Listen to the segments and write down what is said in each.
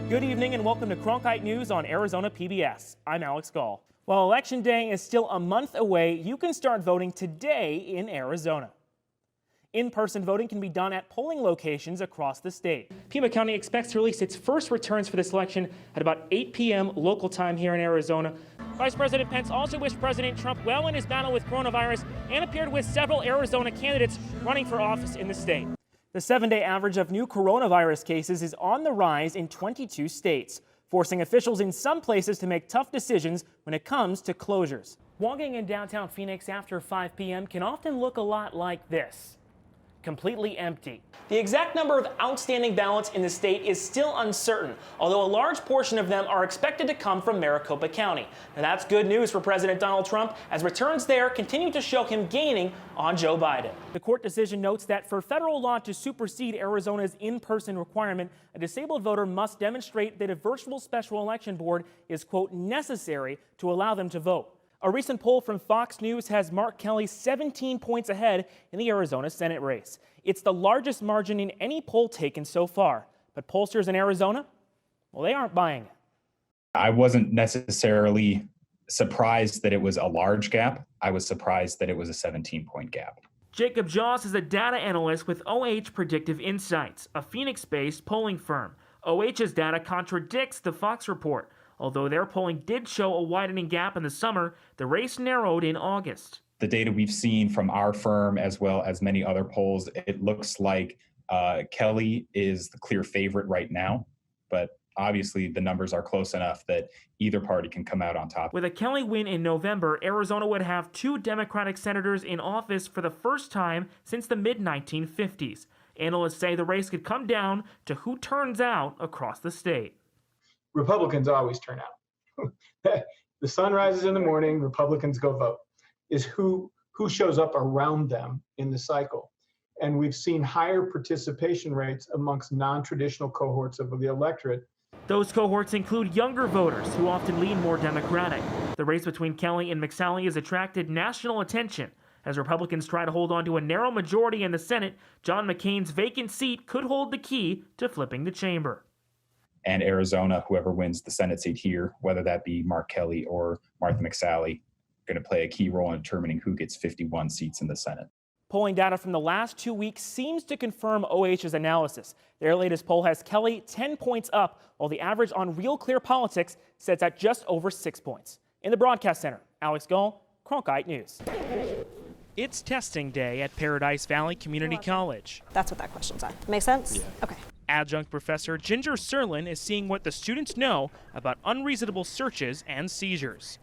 Good evening and welcome to KPNX News on Arizona PBS. I'm Alex Gaul. While Election Day is still a month away, you can start voting today in Arizona. In-person voting can be done at polling locations across the state. Pima County expects to release its first returns for this election at about 8 p.m. local time here in Arizona. Vice President Pence also wished President Trump well in his battle with coronavirus and appeared with several Arizona candidates running for office in the state. The 7-day average of new coronavirus cases is on the rise in 22 states, forcing officials in some places to make tough decisions when it comes to closures. Walking in downtown Phoenix after 5 p.m. can often look a lot like this. Completely empty. The exact number of outstanding ballots in the state is still uncertain, although a large portion of them are expected to come from Maricopa County. And that's good news for President Donald Trump, as returns there continue to show him gaining on Joe Biden. The court decision notes that for federal law to supersede Arizona's in-person requirement, a disabled voter must demonstrate that a virtual special election board is, quote, necessary to allow them to vote. A recent poll from Fox News has Mark Kelly 17 points ahead in the Arizona Senate race. It's the largest margin in any poll taken so far. But pollsters in Arizona, well, they aren't buying it. I wasn't necessarily surprised that it was a large gap. I was surprised that it was a 17-point gap. Jacob Joss is a data analyst with OH Predictive Insights, a Phoenix-based polling firm. OH's data contradicts the Fox report. Although their polling did show a widening gap in the summer, the race narrowed in August. The data we've seen from our firm, as well as many other polls, it looks like Kelly is the clear favorite right now, but obviously the numbers are close enough that either party can come out on top. With a Kelly win in November, Arizona would have 2 Democratic senators in office for the first time since the mid-1950s. Analysts say the race could come down to who turns out across the state. Republicans always turn out. The sun rises in the morning, Republicans go vote, is who shows up around them in the cycle. And we've seen higher participation rates amongst non-traditional cohorts of the electorate. Those cohorts include younger voters who often lean more Democratic. The race between Kelly and McSally has attracted national attention. As Republicans try to hold on to a narrow majority in the Senate, John McCain's vacant seat could hold the key to flipping the chamber. And Arizona, whoever wins the Senate seat here, whether that be Mark Kelly or Martha McSally, going to play a key role in determining who gets 51 seats in the Senate. Polling data from the last 2 weeks seems to confirm OH's analysis. Their latest poll has Kelly 10 points up, while the average on Real Clear Politics sits at just over 6 points. In the broadcast center, Alex Gaul, KPNX News. It's testing day at Paradise Valley Community College. That's what that question's on. Make sense? Yeah. Okay. Adjunct professor Ginger Serlin is seeing what the students know about unreasonable searches and seizures.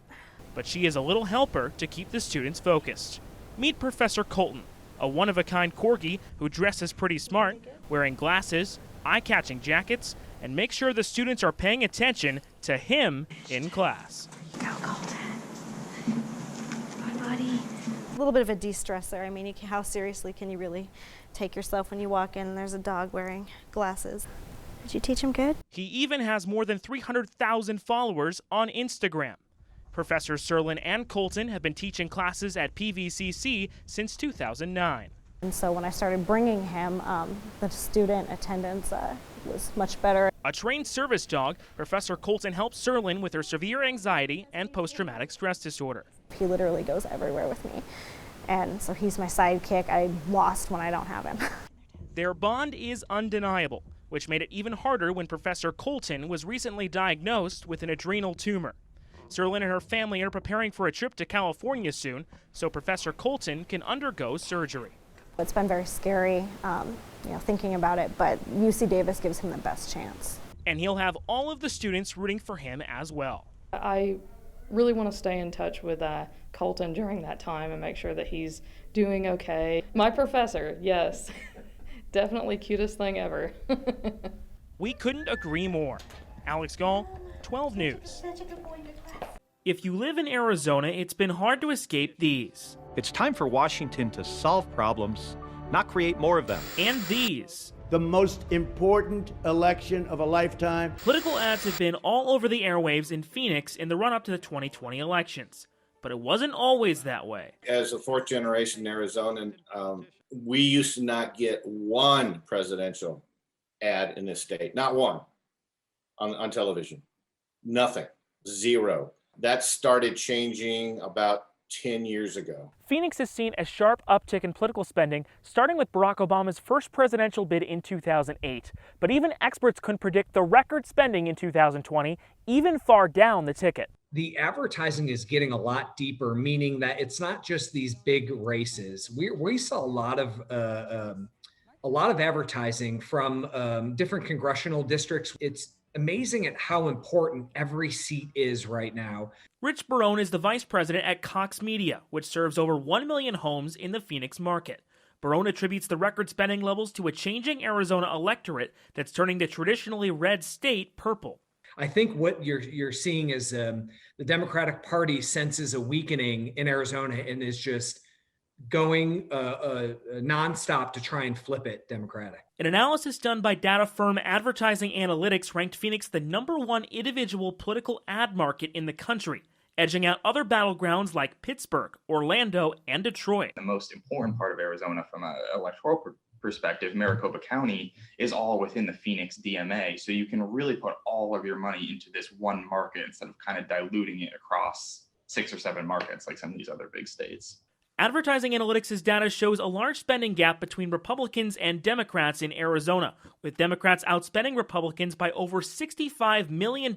But she is a little helper to keep the students focused. Meet Professor Colton, a one-of-a-kind corgi who dresses pretty smart, wearing glasses, eye-catching jackets, and makes sure the students are paying attention to him in class. Go, Colton. Bye, buddy. A little bit of a de-stressor. I mean, how seriously can you really take yourself when you walk in and there's a dog wearing glasses? Did you teach him good? He even has more than 300,000 followers on Instagram. Professor Serlin and Colton have been teaching classes at PVCC since 2009. And so when I started bringing him, the student attendance was much better. A trained service dog, Professor Colton helps Serlin with her severe anxiety and post-traumatic stress disorder. He literally goes everywhere with me. And so he's my sidekick. I'm lost when I don't have him. Their bond is undeniable, which made it even harder when Professor Colton was recently diagnosed with an adrenal tumor. Serlin and her family are preparing for a trip to California soon, so Professor Colton can undergo surgery. It's been very scary, thinking about it, but UC Davis gives him the best chance. And he'll have all of the students rooting for him as well. I really want to stay in touch with Colton during that time and make sure that he's doing okay. My professor, yes, definitely cutest thing ever. We couldn't agree more. Alex Gaul, 12 News. If you live in Arizona, it's been hard to escape these. It's time for Washington to solve problems, not create more of them. And these. The most important election of a lifetime. Political ads have been all over the airwaves in Phoenix in the run-up to the 2020 elections. But it wasn't always that way. As a fourth-generation Arizonan, we used to not get one presidential ad in this state, not one. on television. Nothing. Zero. That started changing about 10 years ago. Phoenix has seen a sharp uptick in political spending, starting with Barack Obama's first presidential bid in 2008. But even experts couldn't predict the record spending in 2020, even far down the ticket. The advertising is getting a lot deeper, meaning that it's not just these big races. We saw a lot of advertising from different congressional districts. It's amazing at how important every seat is right now. Rich Barone is the vice president at Cox Media, which serves over 1 million homes in the Phoenix market. Barone attributes the record spending levels to a changing Arizona electorate that's turning the traditionally red state purple. I think what you're seeing is the Democratic Party senses a weakening in Arizona and is just going nonstop to try and flip it Democratic. An analysis done by data firm Advertising Analytics ranked Phoenix the #1 individual political ad market in the country, edging out other battlegrounds like Pittsburgh, Orlando, and Detroit. The most important part of Arizona from an electoral perspective, Maricopa County, is all within the Phoenix DMA. So you can really put all of your money into this one market instead of kind of diluting it across 6 or 7 markets like some of these other big states. Advertising Analytics' data shows a large spending gap between Republicans and Democrats in Arizona, with Democrats outspending Republicans by over $65 million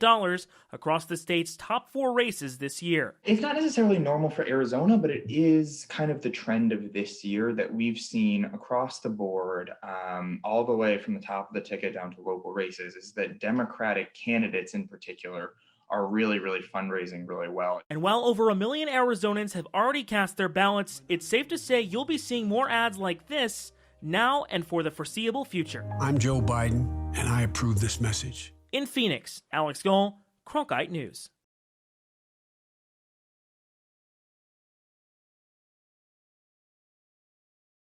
across the state's top 4 races this year. It's not necessarily normal for Arizona, but it is kind of the trend of this year that we've seen across the board, all the way from the top of the ticket down to local races, is that Democratic candidates in particular are really fundraising really well. And while over 1 million Arizonans have already cast their ballots, it's safe to say you'll be seeing more ads like this now and for the foreseeable future. I'm Joe Biden, and I approve this message. In Phoenix, Alex Gaul, KPNX News.